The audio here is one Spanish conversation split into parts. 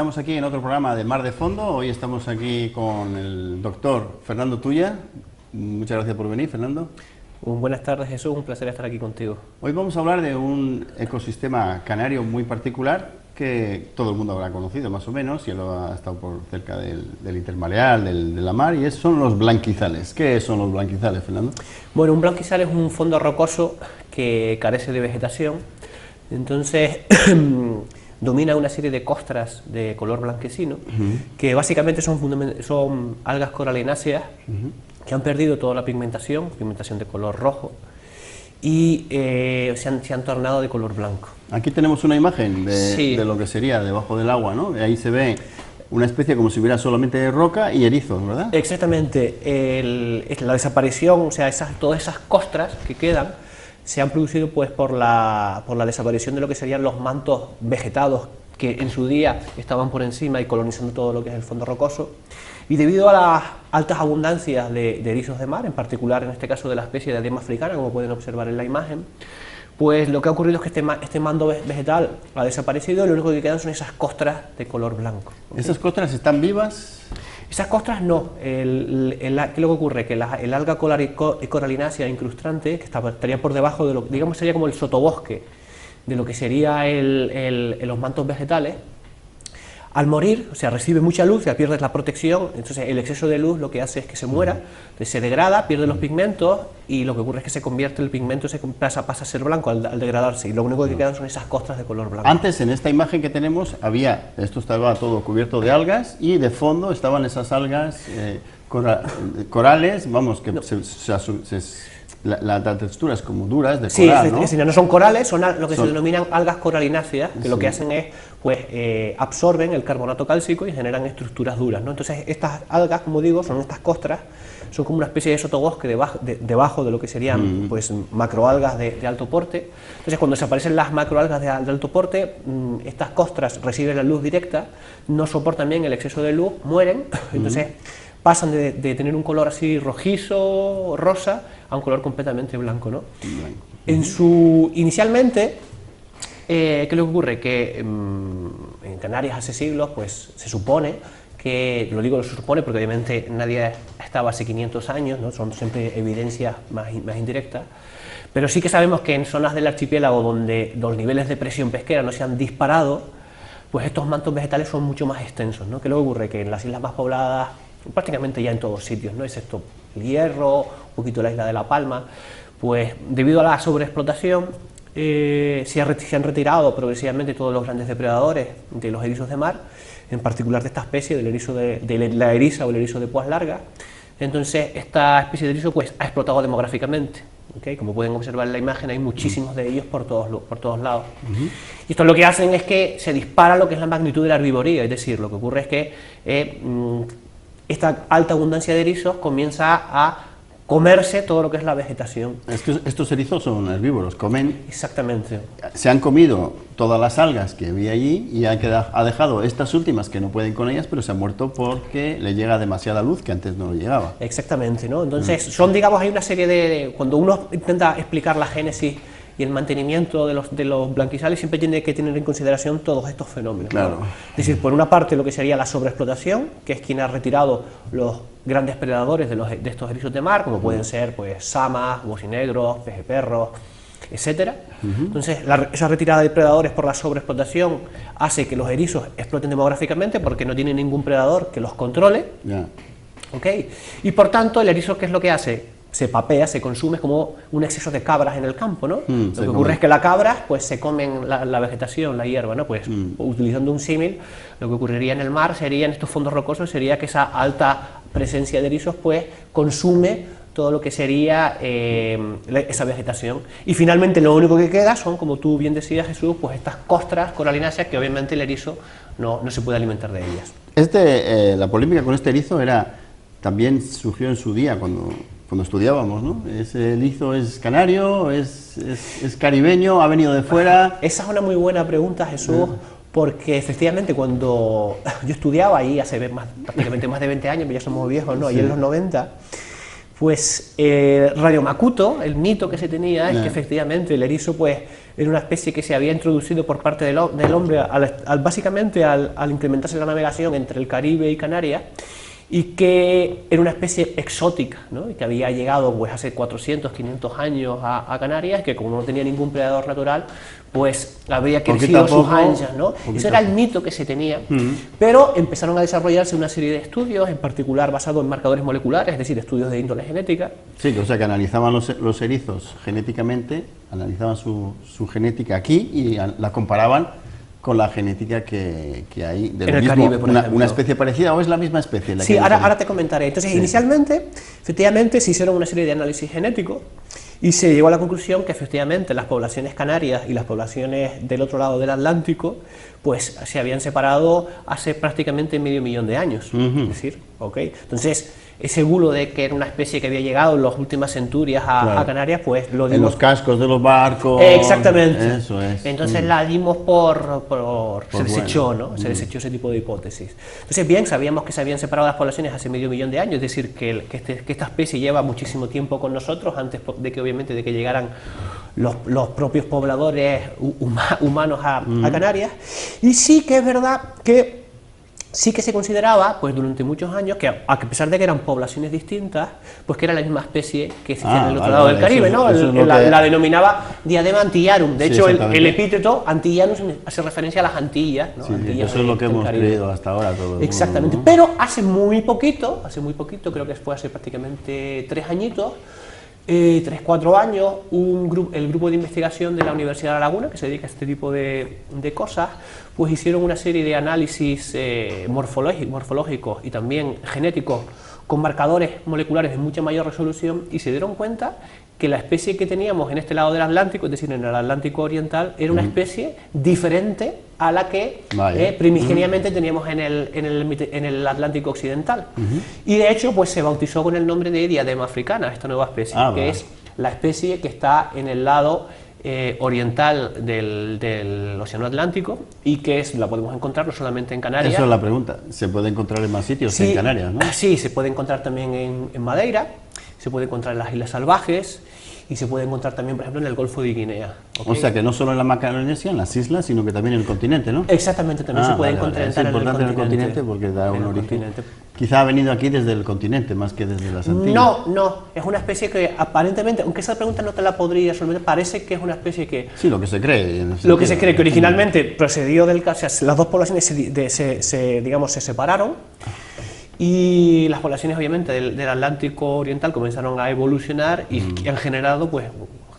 estamos aquí en otro programa de Mar de Fondo. Hoy estamos aquí con el doctor Fernando Tuya. Muchas gracias por venir, Fernando. Buenas tardes, Jesús, un placer estar aquí contigo. Hoy vamos a hablar de un ecosistema canario muy particular que todo el mundo habrá conocido más o menos, y él ha estado por cerca del intermareal, de la mar, y son los blanquizales. ¿Qué son los blanquizales, Fernando? Bueno, un blanquizal es un fondo rocoso que carece de vegetación, entonces domina una serie de costras de color blanquecino, que básicamente son algas coralináceas que han perdido toda la pigmentación de color rojo, y se han tornado de color blanco. Aquí tenemos una imagen de lo que sería debajo del agua, ¿no? Ahí se ve una especie como si hubiera solamente roca y erizos, ¿verdad? Exactamente. La desaparición, o sea, todas esas costras que quedan, se han producido pues por la desaparición de lo que serían los mantos vegetados que en su día estaban por encima y colonizando todo lo que es el fondo rocoso, y debido a las altas abundancias de erizos de mar, en particular en este caso de la especie de Diadema africana, como pueden observar en la imagen, pues lo que ha ocurrido es que este mando vegetal ha desaparecido y lo único que quedan son esas costras de color blanco. ¿Okay? ¿Esas costras están vivas? Esas costras no. ¿Qué es lo que ocurre? Que el alga coralinácea incrustante, que estaría por debajo de lo que, digamos, sería como el sotobosque de lo que sería los mantos vegetales, al morir, o sea, recibe mucha luz, ya pierdes la protección, entonces el exceso de luz lo que hace es que se muera, se degrada, pierde los pigmentos, y lo que ocurre es que se convierte el pigmento, pasa a ser blanco al degradarse, y lo único que quedan son esas costras de color blanco. Antes, en esta imagen que tenemos, esto estaba todo cubierto de algas, y de fondo estaban esas algas corales, vamos, que la textura es como dura, es de coral, ¿no? Sí, no son corales, son lo que se denominan algas coralináceas, que lo que hacen es, pues, absorben el carbonato cálcico y generan estructuras duras, ¿no? Entonces, estas algas, como digo, son estas costras, son como una especie de sotobosque debajo de lo que serían, pues, macroalgas de alto porte. Entonces, cuando desaparecen las macroalgas de alto porte, estas costras reciben la luz directa, no soportan bien el exceso de luz, mueren, entonces pasan de tener un color así rojizo, rosa, a un color completamente blanco, ¿no? Inicialmente, ¿qué es lo que ocurre? Que en Canarias hace siglos, pues se supone que, lo supone porque obviamente nadie estaba hace 500 años, ¿no? Son siempre evidencias más indirectas, pero sí que sabemos que en zonas del archipiélago donde los niveles de presión pesquera no se han disparado, pues estos mantos vegetales son mucho más extensos, ¿no? ¿Qué es lo que ocurre? Que en las islas más pobladas, prácticamente ya en todos sitios, ¿no? Excepto el Hierro, un poquito la isla de La Palma, pues debido a la sobreexplotación se han retirado progresivamente todos los grandes depredadores de los erizos de mar, en particular de esta especie, de la eriza o el erizo de púas largas. Entonces esta especie de erizo pues ha explotado demográficamente, ¿okay? Como pueden observar en la imagen, hay muchísimos de ellos por todos lados. Y esto lo que hacen es que se dispara lo que es la magnitud de la herbivoría, es decir, lo que ocurre es que esta alta abundancia de erizos comienza a comerse todo lo que es la vegetación. Es que estos erizos son herbívoros, comen... Exactamente. Se han comido todas las algas que había allí y ha dejado estas últimas que no pueden con ellas, pero se ha muerto porque le llega demasiada luz que antes no le llegaba. Exactamente, ¿no? Entonces, digamos, hay una serie cuando uno intenta explicar la génesis y el mantenimiento de los blanquizales, siempre tiene que tener en consideración todos estos fenómenos, claro, ¿no? Es decir, por una parte lo que sería la sobreexplotación, que es quien ha retirado los grandes predadores de estos erizos de mar, como pueden ser pues samas, bocinegros, pejeperros, etcétera. Entonces, esa retirada de predadores por la sobreexplotación hace que los erizos exploten demográficamente porque no tienen ningún predador que los controle. ¿Okay? Y por tanto, el erizo, ¿qué es lo que hace? Se papea, se consume, como un exceso de cabras en el campo, ¿no? Lo que ocurre es que las cabras pues se comen la vegetación, la hierba, ¿no? Pues utilizando un símil, lo que ocurriría en el mar sería, en estos fondos rocosos, sería que esa alta presencia de erizos pues consume todo lo que sería esa vegetación, y finalmente lo único que queda son, como tú bien decías, Jesús, pues estas costras coralináceas que obviamente el erizo no se puede alimentar de ellas. La polémica con este erizo también surgió en su día cuando estudiábamos, ¿no? ¿Ese erizo es canario, es caribeño, ha venido de fuera? Esa es una muy buena pregunta, Jesús, porque efectivamente cuando yo estudiaba ahí hace prácticamente más de 20 años, pero ya somos viejos, ¿no? Ahí en los 90, Pues Radio Macuto, el mito que se tenía es que efectivamente el erizo pues era una especie que se había introducido por parte del hombre básicamente al incrementarse la navegación entre el Caribe y Canarias, y que era una especie exótica, ¿no? Y que había llegado pues hace 400, 500 años a Canarias, que como no tenía ningún predador natural, pues habría crecido a sus anchas, ¿no? Ese era el mito que se tenía, pero empezaron a desarrollarse una serie de estudios, en particular basados en marcadores moleculares, es decir, estudios de índole genética. Sí, o sea que analizaban los erizos genéticamente, analizaban su genética aquí y la comparaban con la genética que hay del en el mismo, Caribe, por ejemplo. ¿Una especie parecida o es la misma especie? La sí, que ahora te comentaré. Entonces, inicialmente, efectivamente, se hicieron una serie de análisis genéticos y se llegó a la conclusión que efectivamente las poblaciones canarias y las poblaciones del otro lado del Atlántico pues se habían separado hace prácticamente medio millón de años. Es decir, entonces ese bulo de que era una especie que había llegado en las últimas centurias a Canarias, pues lo dimos... En los cascos de los barcos... Exactamente. Eso es. Entonces la dimos se desechó, ¿no? Se desechó ese tipo de hipótesis. Entonces, bien, sabíamos que se habían separado las poblaciones hace medio millón de años, es decir, que esta especie lleva muchísimo tiempo con nosotros, antes de que obviamente de que llegaran los propios pobladores humanos a Canarias. Y sí que es verdad que sí que se consideraba, pues durante muchos años, que a pesar de que eran poblaciones distintas, pues que era la misma especie que existía en el otro lado del Caribe, ¿no? La denominaba Diadema Antillarum. De hecho, el epíteto Antillarum hace referencia a las Antillas, ¿no? Sí, Antillas eso es lo que hemos creído hasta ahora todo. Exactamente. Pero hace muy poquito, creo que fue hace prácticamente 3 añitos, 3-4 años, el grupo de investigación de la Universidad de La Laguna, que se dedica a este tipo de cosas, pues hicieron una serie de análisis morfológicos y también genéticos con marcadores moleculares de mucha mayor resolución, y se dieron cuenta que la especie que teníamos en este lado del Atlántico, es decir, en el Atlántico Oriental, era una especie diferente a la que primigeniamente teníamos en el Atlántico Occidental. Y de hecho, pues se bautizó con el nombre de Diadema africana, esta nueva especie, que es la especie que está en el lado oriental del Océano Atlántico, y que la podemos encontrar no solamente en Canarias. Eso es la pregunta, ¿se puede encontrar en más sitios que en Canarias, no? Sí, se puede encontrar también en Madeira, se puede encontrar en las Islas Salvajes, y se puede encontrar también, por ejemplo, en el Golfo de Guinea. O sea, que no solo en la Macaronesia, en las islas, sino que también en el continente, ¿no? Exactamente, también se puede encontrar es importante en el continente porque da un origen. Quizá ha venido aquí desde el continente, más que desde las Antillas. No, es una especie que aparentemente, aunque esa pregunta no te la podría resolver, parece que es una especie que... Sí, lo que se cree. Lo que se cree, que originalmente procedió del... O sea, las dos poblaciones se separaron, y las poblaciones obviamente del Atlántico Oriental comenzaron a evolucionar y han generado, pues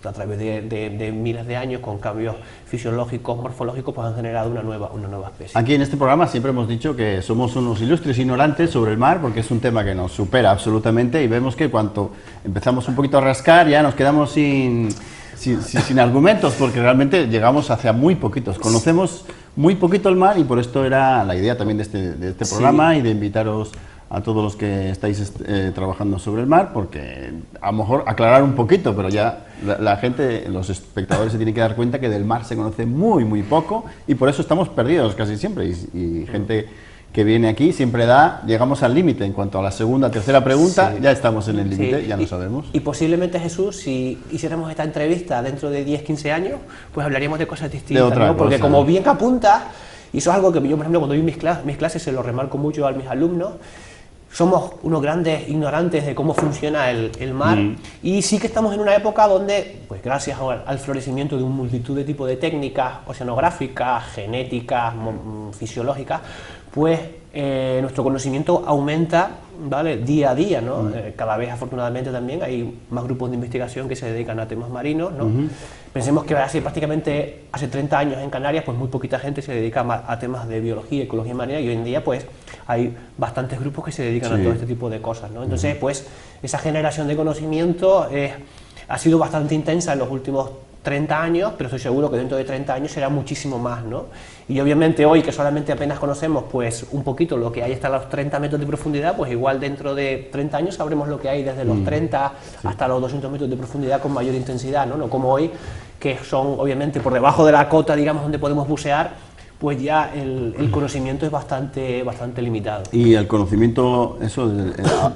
a través de miles de años, con cambios fisiológicos, morfológicos, pues han generado una nueva especie. Aquí en este programa siempre hemos dicho que somos unos ilustres ignorantes sobre el mar, porque es un tema que nos supera absolutamente, y vemos que cuando empezamos un poquito a rascar ya nos quedamos sin argumentos, porque realmente llegamos hacia muy poquitos, conocemos muy poquito el mar, y por esto era la idea también de este programa y de invitaros a todos los que estáis trabajando sobre el mar, porque a lo mejor aclarar un poquito, pero ya la gente, los espectadores se tienen que dar cuenta que del mar se conoce muy, muy poco, y por eso estamos perdidos casi siempre, y gente que viene aquí siempre llegamos al límite. En cuanto a la segunda, tercera pregunta, ya estamos en el límite, ya no sabemos. Y posiblemente, Jesús, si hiciéramos esta entrevista dentro de 10-15 años, pues hablaríamos de cosas distintas, ¿no? Porque como bien que apuntas, y eso es algo que yo, por ejemplo, cuando doy mis clases se lo remarco mucho a mis alumnos, somos unos grandes ignorantes de cómo funciona el mar, y sí que estamos en una época donde, pues gracias al florecimiento de una multitud de tipos de técnicas oceanográficas, genéticas, fisiológicas, pues nuestro conocimiento aumenta, ¿vale?, día a día, ¿no? Cada vez, afortunadamente, también hay más grupos de investigación que se dedican a temas marinos, ¿no? Pensemos que hace 30 años en Canarias, pues muy poquita gente se dedica a temas de biología, ecología marina, y hoy en día, pues hay bastantes grupos que se dedican a todo este tipo de cosas, ¿no? Entonces, pues esa generación de conocimiento ha sido bastante intensa en los últimos 30 años, pero estoy seguro que dentro de 30 años será muchísimo más, ¿no? Y obviamente hoy, que solamente apenas conocemos pues un poquito lo que hay hasta los 30 metros de profundidad, pues igual dentro de 30 años sabremos lo que hay desde los 30 hasta los 200 metros de profundidad con mayor intensidad, ¿no? No como hoy, que son obviamente por debajo de la cota, digamos, donde podemos bucear, pues ya el conocimiento es bastante limitado. Y el conocimiento, eso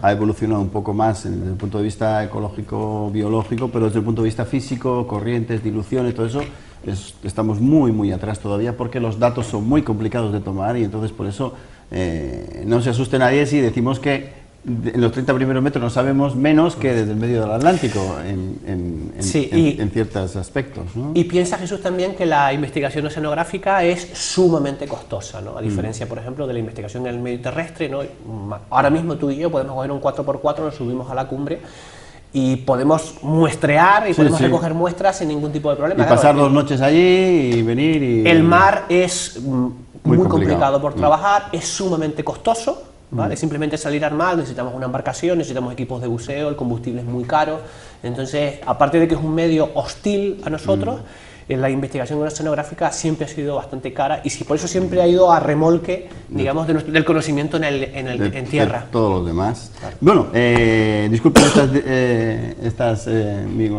ha evolucionado un poco más desde el punto de vista ecológico, biológico, pero desde el punto de vista físico, corrientes, diluciones, todo eso, estamos muy atrás todavía porque los datos son muy complicados de tomar y entonces por eso no se asuste nadie si decimos que en los 30 primeros metros no sabemos menos que desde el medio del Atlántico en ciertos aspectos, ¿no? Y piensa, Jesús, también que la investigación oceanográfica es sumamente costosa, ¿no? A diferencia, por ejemplo, de la investigación en el medio terrestre, ¿no? Ahora mismo tú y yo podemos coger un 4x4, nos subimos a la cumbre y podemos muestrear y podemos recoger muestras sin ningún tipo de problema. Y pasar 2 noches allí y venir y... El mar es muy complicado por trabajar, es sumamente costoso, ¿vale? Simplemente salir al mar, necesitamos una embarcación, necesitamos equipos de buceo, el combustible es muy caro, entonces, aparte de que es un medio hostil a nosotros, la investigación oceanográfica siempre ha sido bastante cara y por eso siempre ha ido a remolque, digamos, del conocimiento en tierra. De todos los demás. Claro. Bueno, disculpen estas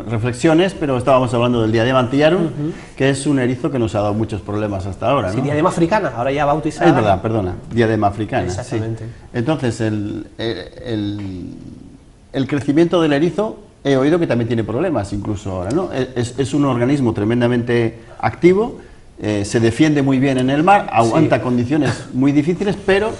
reflexiones, pero estábamos hablando del diadema antillarum, que es un erizo que nos ha dado muchos problemas hasta ahora, ¿no? Sí, diadema africana, ahora ya bautizada. Es verdad, perdona, diadema africana. Exactamente. Sí. Entonces, el crecimiento del erizo, he oído que también tiene problemas incluso ahora, ¿no? Es un organismo tremendamente activo, se defiende muy bien en el mar, aguanta condiciones muy difíciles, pero...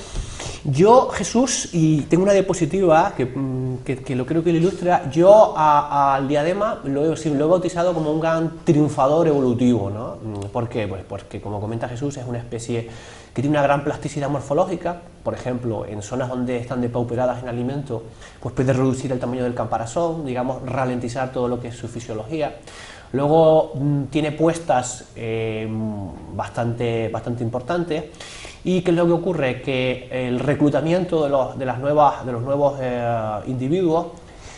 Yo, Jesús, y tengo una diapositiva que lo creo que lo ilustra, yo al diadema lo he bautizado como un gran triunfador evolutivo, ¿no? ¿Por qué? Pues porque, como comenta Jesús, es una especie que tiene una gran plasticidad morfológica. Por ejemplo, en zonas donde están depauperadas en alimento, pues puede reducir el tamaño del caparazón, digamos, ralentizar todo lo que es su fisiología. Luego tiene puestas bastante importantes. ¿Y qué es lo que ocurre? Que el reclutamiento de los nuevos individuos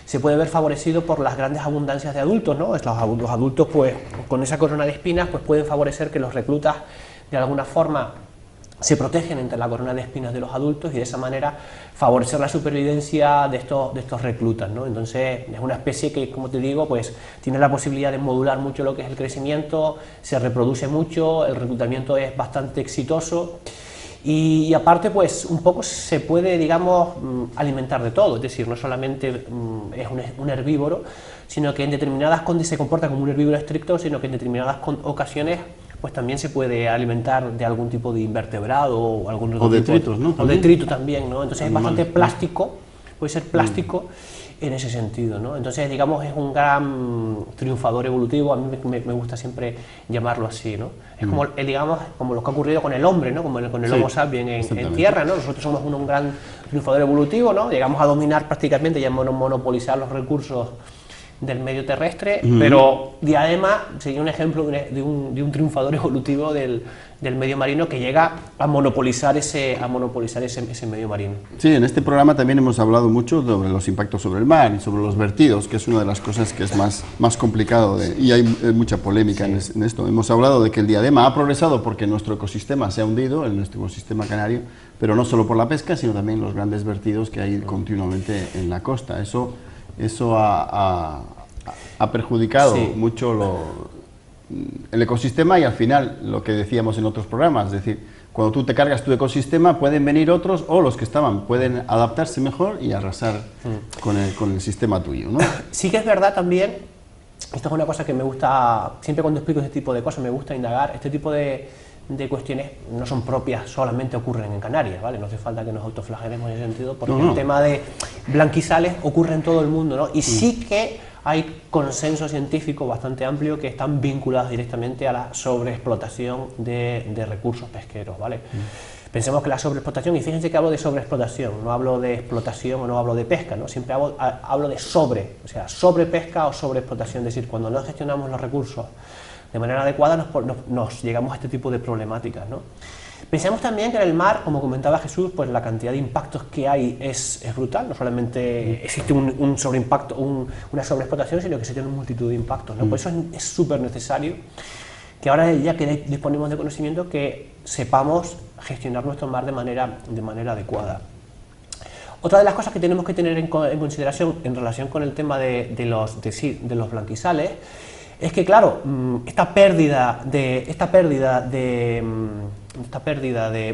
se puede ver favorecido por las grandes abundancias de adultos, ¿no? Los adultos, pues, con esa corona de espinas, pues pueden favorecer que los reclutas de alguna forma se protegen entre la corona de espinas de los adultos y de esa manera favorecer la supervivencia de estos reclutas, ¿no? Entonces es una especie que, como te digo, pues tiene la posibilidad de modular mucho lo que es el crecimiento, se reproduce mucho, el reclutamiento es bastante exitoso y aparte, pues un poco se puede, digamos, alimentar de todo, es decir, no solamente es un herbívoro, sino que en determinadas condiciones se comporta como un herbívoro estricto, sino que en determinadas ocasiones pues también se puede alimentar de algún tipo de invertebrado o algún otro tipo detritos, ¿no? O detrito también, ¿no? Entonces es bastante plástico, puede ser plástico en ese sentido, ¿no? Entonces, digamos, es un gran triunfador evolutivo, a mí me gusta siempre llamarlo así, ¿no? Es como, digamos, como lo que ha ocurrido con el hombre, ¿no? Como con el Homo sapiens en tierra, ¿no? Nosotros somos un gran triunfador evolutivo, ¿no? Llegamos a dominar prácticamente y a monopolizar los recursos del medio terrestre, pero Diadema sería un ejemplo de un triunfador evolutivo del medio marino que llega a monopolizar ese medio marino. Sí, en este programa también hemos hablado mucho sobre los impactos sobre el mar y sobre los vertidos, que es una de las cosas que es más complicado y hay mucha polémica en esto. Hemos hablado de que el Diadema ha progresado porque nuestro ecosistema se ha hundido, nuestro ecosistema canario, pero no solo por la pesca, sino también los grandes vertidos que hay continuamente en la costa. Eso ha perjudicado mucho el ecosistema y al final lo que decíamos en otros programas, es decir, cuando tú te cargas tu ecosistema pueden venir otros o los que estaban pueden adaptarse mejor y arrasar con el sistema tuyo, ¿no? Sí que es verdad también, esto es una cosa que me gusta, siempre cuando explico este tipo de cosas me gusta indagar, este tipo de cuestiones no son propias, solamente ocurren en Canarias, ¿vale? No hace falta que nos autoflagelemos en ese sentido, porque el tema de blanquizales ocurre en todo el mundo, ¿no? Y sí que hay consenso científico bastante amplio que están vinculados directamente a la sobreexplotación de recursos pesqueros, ¿vale? Pensemos que la sobreexplotación, y fíjense que hablo de sobreexplotación, no hablo de explotación o no hablo de pesca, ¿no? Siempre hablo de o sea, sobrepesca o sobreexplotación, es decir, cuando no gestionamos los recursos de manera adecuada nos llegamos a este tipo de problemáticas, ¿no? Pensemos también que en el mar, como comentaba Jesús, pues la cantidad de impactos que hay es brutal, no solamente existe un sobreimpacto, una sobreexplotación, sino que existe una multitud de impactos, ¿no? Por eso es súper necesario que ahora ya que disponemos de conocimiento que sepamos gestionar nuestro mar de manera adecuada. Otra de las cosas que tenemos que tener en consideración en relación con el tema de los blanquizales es que, claro, esta pérdida de...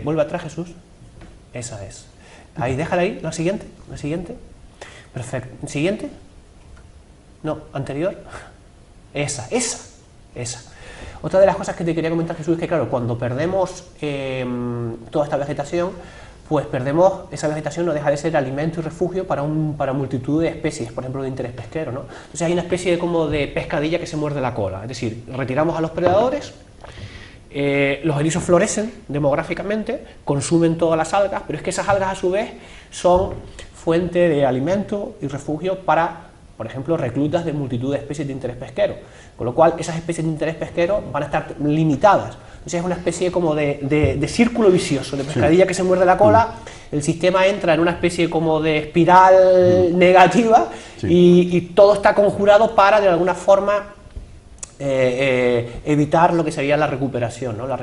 Vuelve atrás, Jesús. Esa es. Ahí, déjala ahí, la siguiente. Perfecto. ¿Siguiente? No, anterior. Esa. Otra de las cosas que te quería comentar, Jesús, es que, claro, cuando perdemos toda esta vegetación, pues esa vegetación no deja de ser alimento y refugio para multitud de especies, por ejemplo, de interés pesquero, ¿no? Entonces hay una especie como de pescadilla que se muerde la cola, es decir, retiramos a los predadores, los erizos florecen demográficamente, consumen todas las algas, pero es que esas algas a su vez son fuente de alimento y refugio para, por ejemplo, reclutas de multitud de especies de interés pesquero, con lo cual esas especies de interés pesquero van a estar limitadas. Entonces es una especie como de círculo vicioso, de pescadilla que se muerde la cola, el sistema entra en una especie como de espiral negativa y todo está conjurado para, de alguna forma, evitar lo que sería la recuperación, ¿no? la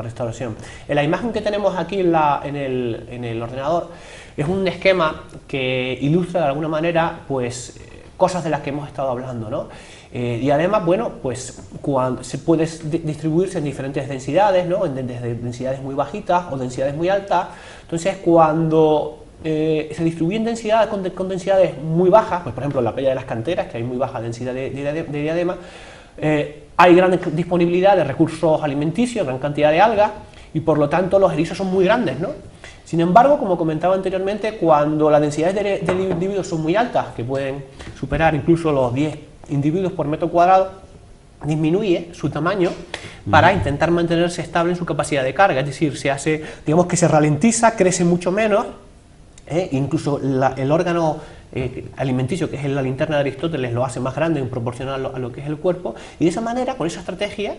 restauración. En la imagen que tenemos aquí en el ordenador es un esquema que ilustra de alguna manera pues cosas de las que hemos estado hablando, ¿no? Y además, bueno, pues se puede distribuirse en diferentes densidades, ¿no? Desde densidades muy bajitas o densidades muy altas. Entonces, cuando se distribuyen densidades con densidades muy bajas, pues por ejemplo en la playa de las canteras, que hay muy baja densidad de diadema, hay gran disponibilidad de recursos alimenticios, gran cantidad de algas, y por lo tanto los erizos son muy grandes, ¿no? Sin embargo, como comentaba anteriormente, cuando las densidades de individuos son muy altas, que pueden superar incluso los 10 individuos por metro cuadrado, disminuye su tamaño para intentar mantenerse estable en su capacidad de carga, es decir, digamos que se ralentiza, crece mucho menos, incluso el órgano alimenticio, que es la linterna de Aristóteles, lo hace más grande en proporción a lo que es el cuerpo, y de esa manera, con esa estrategia,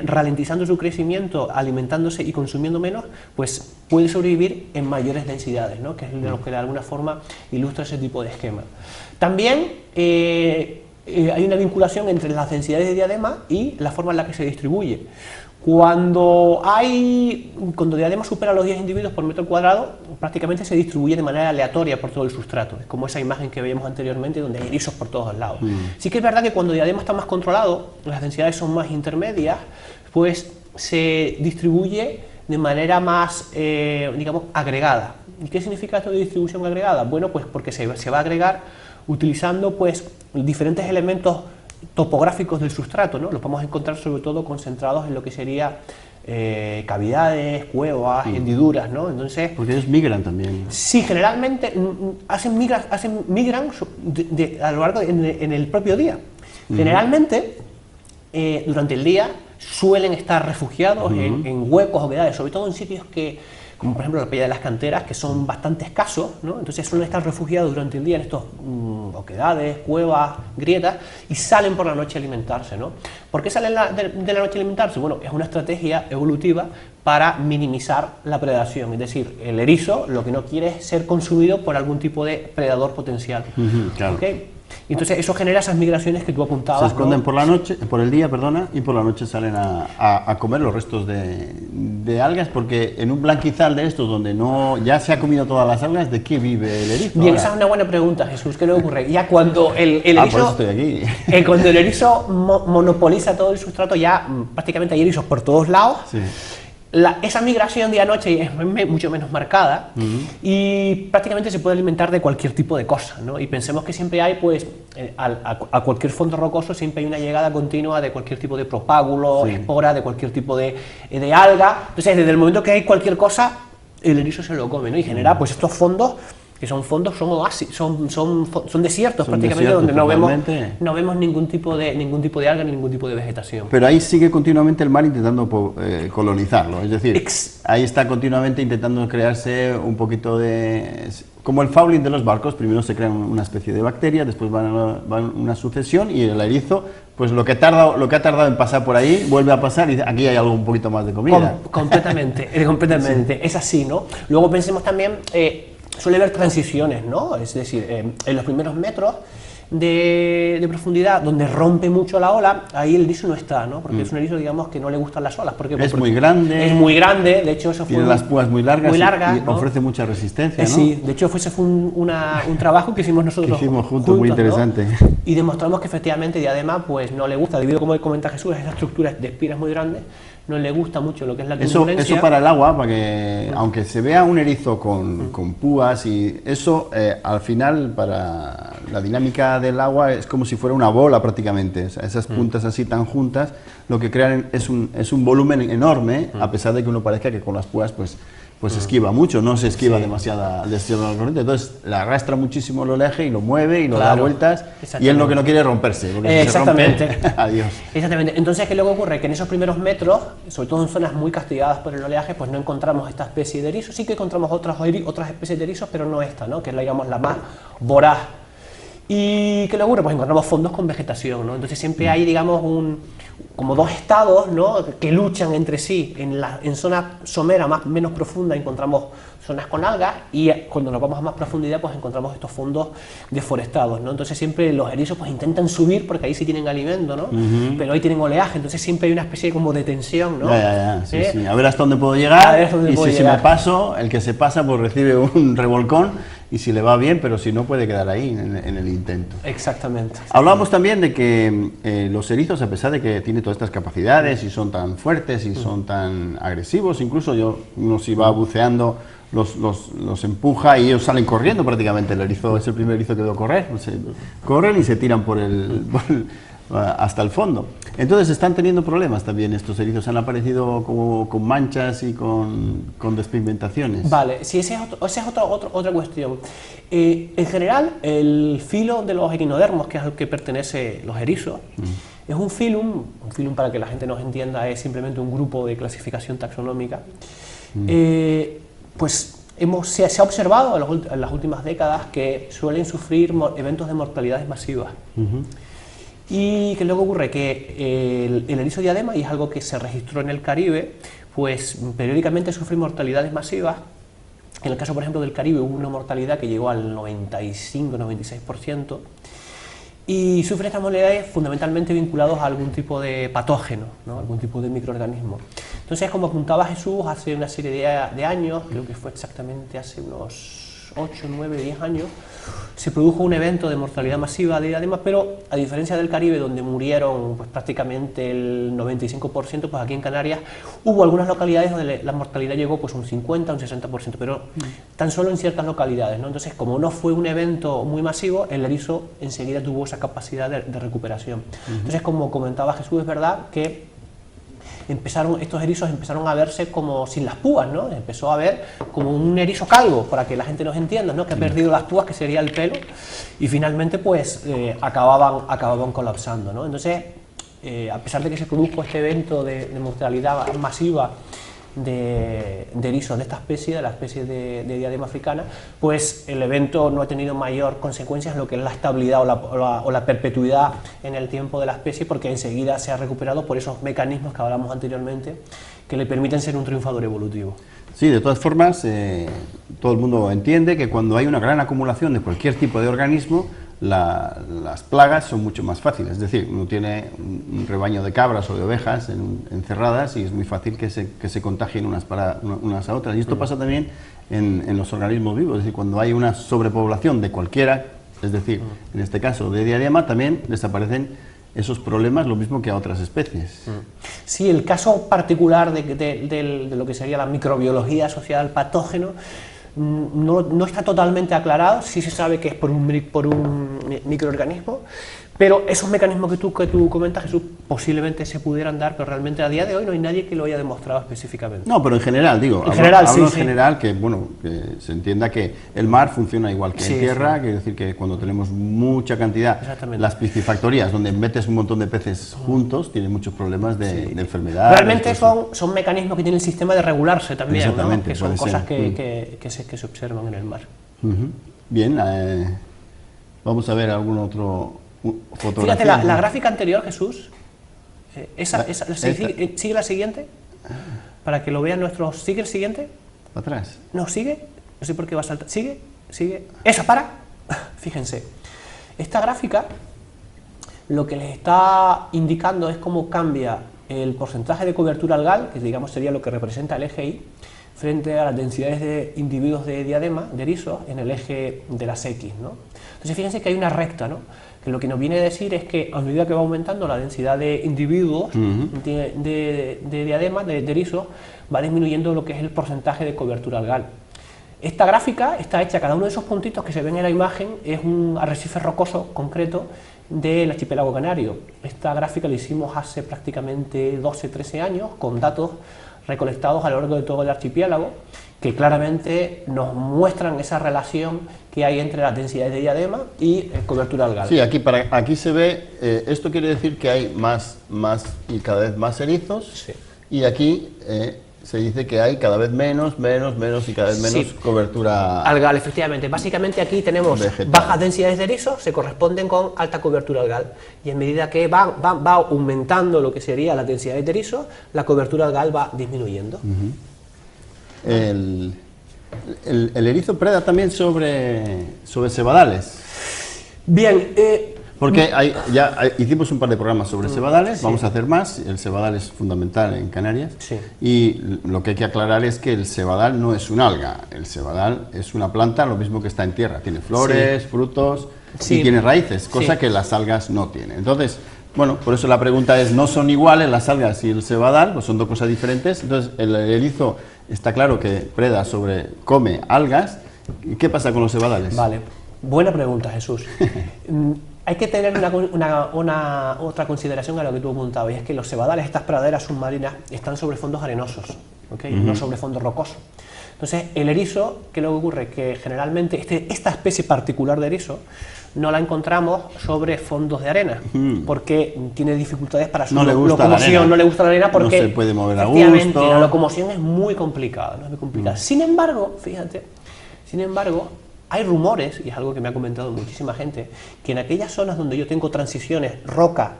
ralentizando su crecimiento, alimentándose y consumiendo menos, pues puede sobrevivir en mayores densidades, ¿no? Que es lo que de alguna forma ilustra ese tipo de esquema. También hay una vinculación entre las densidades de diadema y la forma en la que se distribuye. Cuando diadema supera los 10 individuos por metro cuadrado, prácticamente se distribuye de manera aleatoria por todo el sustrato. Es como esa imagen que veíamos anteriormente, donde hay erizos por todos lados. Sí que es verdad que cuando diadema está más controlado, las densidades son más intermedias, pues se distribuye de manera más, digamos, agregada. ¿Y qué significa esto de distribución agregada? Bueno, pues porque se va a agregar utilizando pues diferentes elementos topográficos del sustrato, ¿no? Los podemos encontrar sobre todo concentrados en lo que sería cavidades, cuevas, hendiduras, ¿no? Entonces, porque ellos migran también. Sí, generalmente migran a lo largo en el propio día. Generalmente, durante el día suelen estar refugiados en huecos, oquedades, sobre todo en sitios como por ejemplo la playa de las canteras, que son bastante escasos, ¿no? Entonces suelen estar refugiados durante el día en estos oquedades, cuevas, grietas, y salen por la noche a alimentarse, ¿no? ¿Por qué salen de la noche a alimentarse? Bueno, es una estrategia evolutiva para minimizar la predación, es decir, el erizo lo que no quiere es ser consumido por algún tipo de predador potencial. Claro. ¿Okay? Entonces eso genera esas migraciones que tú apuntabas. Se esconden, ¿no? por el día, y por la noche salen a comer los restos de algas, porque en un blanquizal de estos donde ya se ha comido todas las algas, ¿de qué vive el erizo? Bien, esa es una buena pregunta, Jesús. ¿Qué le ocurre? Ya cuando el erizo, por eso estoy aquí. Cuando el erizo monopoliza todo el sustrato, ya prácticamente hay erizos por todos lados. Sí. Esa migración día-noche es mucho menos marcada y prácticamente se puede alimentar de cualquier tipo de cosa, ¿no? Y pensemos que siempre hay, pues, a cualquier fondo rocoso siempre hay una llegada continua de cualquier tipo de propágulo, espora, de cualquier tipo de alga. Entonces, desde el momento que hay cualquier cosa, el erizo se lo come, ¿no? Y genera, pues, estos fondos, que son fondos, son oasis, son desiertos prácticamente, donde no vemos ningún tipo de alga ni ningún tipo de vegetación. Pero ahí sigue continuamente el mar intentando colonizarlo, es decir, ahí está continuamente intentando crearse un poquito de... Como el fouling de los barcos, primero se crea una especie de bacteria, después van una sucesión, y el erizo, pues lo que ha tardado en pasar por ahí, vuelve a pasar, y aquí hay algo un poquito más de comida. Completamente, sí. Es así, ¿no? Luego pensemos también... suele haber transiciones, ¿no? Es decir, en los primeros metros de profundidad, donde rompe mucho la ola, ahí el erizo no está, ¿no? Porque es un erizo, digamos, que no le gustan las olas. Porque es muy grande. Es muy grande, de hecho eso fue... Tiene las púas muy largas, y ¿no? ofrece mucha resistencia, ¿no? Sí, de hecho ese fue un trabajo que hicimos nosotros que hicimos juntos, muy interesante. ¿no? Y demostramos que efectivamente Diadema pues no le gusta, debido, como comenta Jesús, a esa estructura de espinas muy grandes, no le gusta mucho lo que es la turbulencia. Eso para el agua, para que, aunque se vea un erizo con púas, y eso al final para la dinámica del agua es como si fuera una bola prácticamente. O sea, esas puntas así tan juntas lo que crean es un volumen enorme, a pesar de que uno parezca que con las púas pues esquiva mucho, no se esquiva demasiada la corriente, entonces le arrastra muchísimo el oleaje y lo mueve y lo da vueltas, y él lo que no quiere es romperse, porque exactamente. Si se rompe, adiós. Exactamente. Entonces, ¿qué es lo que ocurre? Que en esos primeros metros, sobre todo en zonas muy castigadas por el oleaje, pues no encontramos esta especie de erizo. Sí que encontramos otras especies de erizos, pero no esta, ¿no? Que es digamos la más voraz. ¿Y qué le ocurre? Pues encontramos fondos con vegetación, ¿no? Entonces siempre hay, digamos, como dos estados, ¿no? Que luchan entre sí. En zona somera menos profunda encontramos zonas con algas, y cuando nos vamos a más profundidad pues encontramos estos fondos deforestados, ¿no? Entonces siempre los erizos pues intentan subir porque ahí sí tienen alimento, ¿no? Pero ahí tienen oleaje, entonces siempre hay una especie como de tensión, ¿no? Sí, sí. A ver hasta dónde puedo llegar, y si me paso, el que se pasa pues recibe un revolcón, y si le va bien, pero si no puede quedar ahí en el intento. Exactamente. Hablamos también de que los erizos, a pesar de que tienen todas estas capacidades y son tan fuertes y son tan agresivos, incluso uno si va buceando los empuja y ellos salen corriendo prácticamente. El erizo es el primer erizo que veo correr, corren y se tiran hasta el fondo. Entonces están teniendo problemas también estos erizos, han aparecido como con manchas y con despigmentaciones. Vale, sí, esa es otra cuestión. En general, el filo de los equinodermos, que es al que pertenece los erizos, es un filum para que la gente nos entienda, es simplemente un grupo de clasificación taxonómica. Pues se ha observado en las últimas décadas que suelen sufrir eventos de mortalidades masivas. ¿Y qué es lo que ocurre? Que el erizo diadema, y es algo que se registró en el Caribe, pues periódicamente sufre mortalidades masivas. En el caso, por ejemplo, del Caribe hubo una mortalidad que llegó al 95-96%, y sufre estas mortalidades fundamentalmente vinculados a algún tipo de patógeno, ¿no? Algún tipo de microorganismo. Entonces, como apuntaba Jesús, hace una serie de años, creo que fue exactamente hace unos 8, 9, 10 años, se produjo un evento de mortalidad masiva de diadema, pero a diferencia del Caribe, donde murieron pues, prácticamente el 95%, pues aquí en Canarias hubo algunas localidades donde la mortalidad llegó pues un 50, un 60%, pero tan solo en ciertas localidades, ¿no? Entonces, como no fue un evento muy masivo, el erizo enseguida tuvo esa capacidad de recuperación. Entonces, como comentaba Jesús, es verdad que estos erizos empezaron a verse como sin las púas, ¿no? Empezó a ver como un erizo calvo, para que la gente nos entienda, ¿no? Que ha perdido las púas, que sería el pelo, y finalmente pues acababan colapsando, ¿no? Entonces, a pesar de que se produjo este evento de mortalidad masiva de erizos de esta especie, de la especie de diadema africana, pues el evento no ha tenido mayor consecuencias en lo que es la estabilidad o la perpetuidad en el tiempo de la especie, porque enseguida se ha recuperado por esos mecanismos que hablamos anteriormente, que le permiten ser un triunfador evolutivo. Sí, de todas formas, todo el mundo entiende que cuando hay una gran acumulación de cualquier tipo de organismo, las plagas son mucho más fáciles. Es decir, uno tiene un rebaño de cabras o de ovejas encerradas, y es muy fácil que se contagien unas a otras. Y esto pasa también en los organismos vivos. Es decir, cuando hay una sobrepoblación de cualquiera, es decir, en este caso de diadema, también desaparecen esos problemas, lo mismo que a otras especies. Sí, el caso particular de lo que sería la microbiología asociada al patógeno no está totalmente aclarado. Sí se sabe que es por un microorganismo, pero esos mecanismos que tú comentas, Jesús, posiblemente se pudieran dar, pero realmente a día de hoy no hay nadie que lo haya demostrado específicamente. No, pero en general, digo, hablo en general, que bueno, que se entienda que el mar funciona igual que en tierra, quiere decir que cuando tenemos mucha cantidad, las piscifactorías, donde metes un montón de peces juntos, tienen muchos problemas de enfermedad. Realmente son mecanismos que tiene el sistema de regularse también, exactamente, ¿no? Que son cosas que se observan en el mar. Bien, vamos a ver algún otro fotografía. Fíjate, la gráfica anterior, Jesús, sigue la siguiente, para que lo vean nuestros... ¿Sigue el siguiente? ¿Atrás? No, sigue, no sé por qué va a saltar. Sigue, esa, para. Fíjense, Esta gráfica lo que les está indicando es cómo cambia el porcentaje de cobertura algal, que digamos sería lo que representa el eje Y, frente a las densidades de individuos de diadema, de erizos, en el eje de las X, ¿no? Entonces fíjense que hay una recta, ¿no? Que lo que nos viene a decir es que a medida que va aumentando la densidad de individuos de diadema, de erizos, va disminuyendo lo que es el porcentaje de cobertura algal. Esta gráfica está hecha, cada uno de esos puntitos que se ven en la imagen es un arrecife rocoso concreto del archipiélago canario. Esta gráfica la hicimos hace prácticamente 12-13 años, con datos recolectados a lo largo de todo el archipiélago, que claramente nos muestran esa relación que hay entre las densidades de diadema y cobertura algal. Sí, aquí se ve, esto quiere decir que hay más y cada vez más erizos, Sí. y aquí se dice que hay cada vez menos y cada vez menos cobertura algal, efectivamente. Básicamente aquí tenemos vegetal. Bajas densidades de erizos, se corresponden con alta cobertura algal, y en medida que va aumentando lo que sería las densidades de erizos, la cobertura algal va disminuyendo. El erizo preda también sobre cebadales. Bien, Porque hicimos un par de programas sobre cebadales, vamos a hacer más. El cebadal es fundamental en Canarias. Sí. Y lo que hay que aclarar es que el cebadal no es un alga. El cebadal es una planta, lo mismo que está en tierra. Tiene flores, frutos Sí. y tiene raíces, cosa Sí. que las algas no tienen. Entonces, bueno, por eso la pregunta es, ¿no son iguales las algas y el cebadal? Pues son dos cosas diferentes. Entonces, el erizo está claro que come algas. ¿Y qué pasa con los cebadales? vale, buena pregunta, Jesús. Hay que tener otra consideración a lo que tú apuntabas, y es que los cebadales, estas praderas submarinas, están sobre fondos arenosos, ¿okay? No sobre fondos rocosos. Entonces, el erizo, ¿qué es lo que ocurre? Que generalmente esta especie particular de erizo no la encontramos sobre fondos de arena, porque tiene dificultades para su locomoción, no le gusta la arena porque no se puede mover a efectivamente gusto. la locomoción es muy complicada, ¿no? Es muy complicada. Sin embargo, fíjate, hay rumores, y es algo que me ha comentado muchísima gente, que en aquellas zonas donde yo tengo transiciones roca,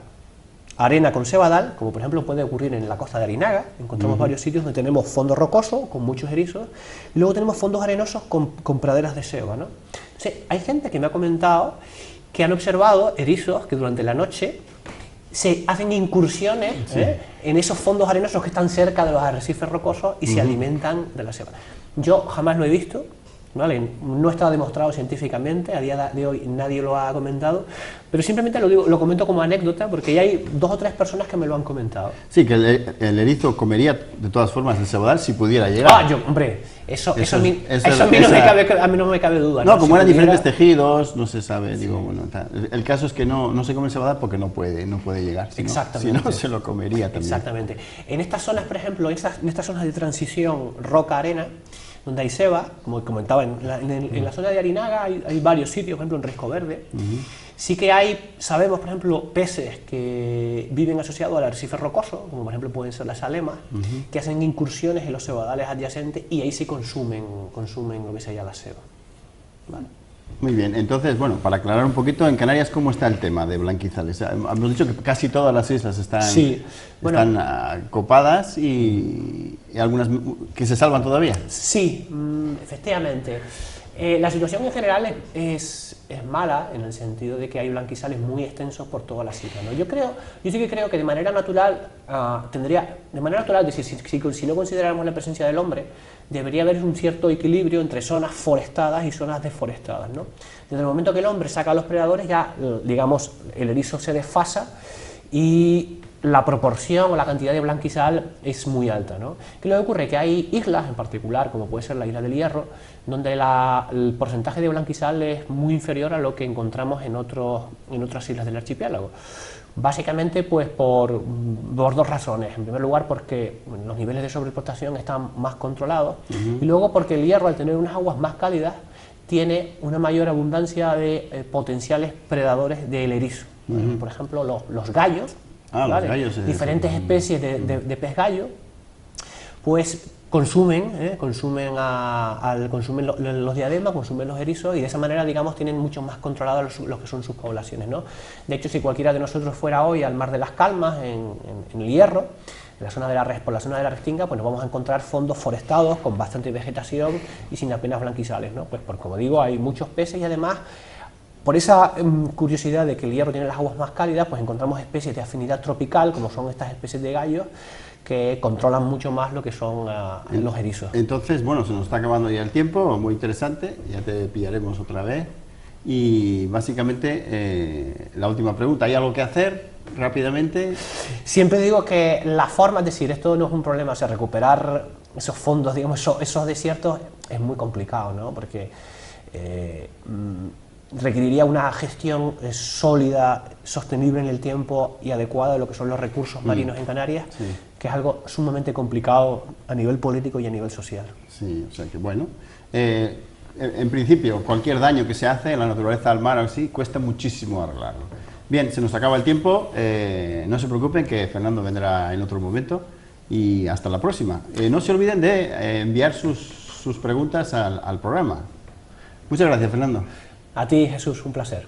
arena con cebadal, como por ejemplo puede ocurrir en la costa de Arinaga, encontramos varios sitios donde tenemos fondo rocoso con muchos erizos, y luego tenemos fondos arenosos con praderas de ceba, ¿no? Entonces, hay gente que me ha comentado que han observado erizos que durante la noche se hacen incursiones en esos fondos arenosos que están cerca de los arrecifes rocosos y se alimentan de la ceba. Yo jamás lo he visto, ¿vale? No está demostrado científicamente, a día de hoy nadie lo ha comentado, pero simplemente lo comento como anécdota porque ya hay 2 o 3 personas que me lo han comentado. Sí, que el erizo comería de todas formas el cebadal si pudiera llegar. Hombre, eso a mí no me cabe duda. No, como si eran pudiera... diferentes tejidos, no se sabe, digo, bueno, el caso es que no se come el cebadal porque no puede llegar, si no se lo comería también. Exactamente. En estas zonas, por ejemplo, en estas zonas de transición roca-arena, donde hay ceba, como comentaba, en la zona de Arinaga hay varios sitios, por ejemplo en Risco Verde, sí que sabemos, por ejemplo, peces que viven asociados al arrecife rocoso, como por ejemplo pueden ser las alemas, que hacen incursiones en los cebadales adyacentes y ahí sí consumen lo que sería la ceba. ¿Vale? Muy bien, entonces, bueno, para aclarar un poquito, en Canarias, ¿cómo está el tema de blanquizales? Hemos dicho que casi todas las islas están copadas y algunas que se salvan todavía. Sí, efectivamente. La situación en general es mala en el sentido de que hay blanquizales muy extensos por todas las islas, ¿no? Yo sí que creo que de manera natural si no consideráramos la presencia del hombre, debería haber un cierto equilibrio entre zonas forestadas y zonas desforestadas, ¿no? Desde el momento que el hombre saca a los predadores, ya, digamos, el erizo se desfasa y la proporción o la cantidad de blanquizal es muy alta, ¿no? ¿Qué le ocurre? Que hay islas en particular, como puede ser la isla del Hierro, donde el porcentaje de blanquizal es muy inferior a lo que encontramos en otras islas del archipiélago. Básicamente pues por 2 razones. En primer lugar porque los niveles de sobreexplotación están más controlados y luego porque el hierro, al tener unas aguas más cálidas, tiene una mayor abundancia de potenciales predadores del erizo. Por ejemplo, los gallos, ¿vale? Los gallos, diferentes especies de pez gallo, pues consumen los diademas, consumen los erizos y de esa manera, digamos, tienen mucho más controlados lo que son sus poblaciones, ¿no? De hecho, si cualquiera de nosotros fuera hoy al Mar de las Calmas, en el Hierro, por la zona de la Restinga, pues nos vamos a encontrar fondos forestados con bastante vegetación y sin apenas blanquizales, ¿no? Pues como digo, hay muchos peces y además Por esa curiosidad de que el hierro tiene las aguas más cálidas, pues encontramos especies de afinidad tropical, como son estas especies de gallos, que controlan mucho más lo que son los erizos. Entonces, bueno, se nos está acabando ya el tiempo, muy interesante, ya te pillaremos otra vez. Y básicamente, la última pregunta, ¿hay algo que hacer rápidamente? Siempre digo que la forma, es decir, esto no es un problema, o sea, recuperar esos fondos, digamos, esos desiertos es muy complicado, ¿no? Porque requeriría una gestión sólida, sostenible en el tiempo y adecuada de lo que son los recursos marinos en Canarias, Sí. que es algo sumamente complicado a nivel político y a nivel social. Sí, o sea que bueno. En principio, cualquier daño que se hace en la naturaleza del mar o así, cuesta muchísimo arreglarlo. Bien, se nos acaba el tiempo, no se preocupen que Fernando vendrá en otro momento y hasta la próxima. No se olviden de enviar sus preguntas al programa. Muchas gracias, Fernando. A ti, Jesús, un placer.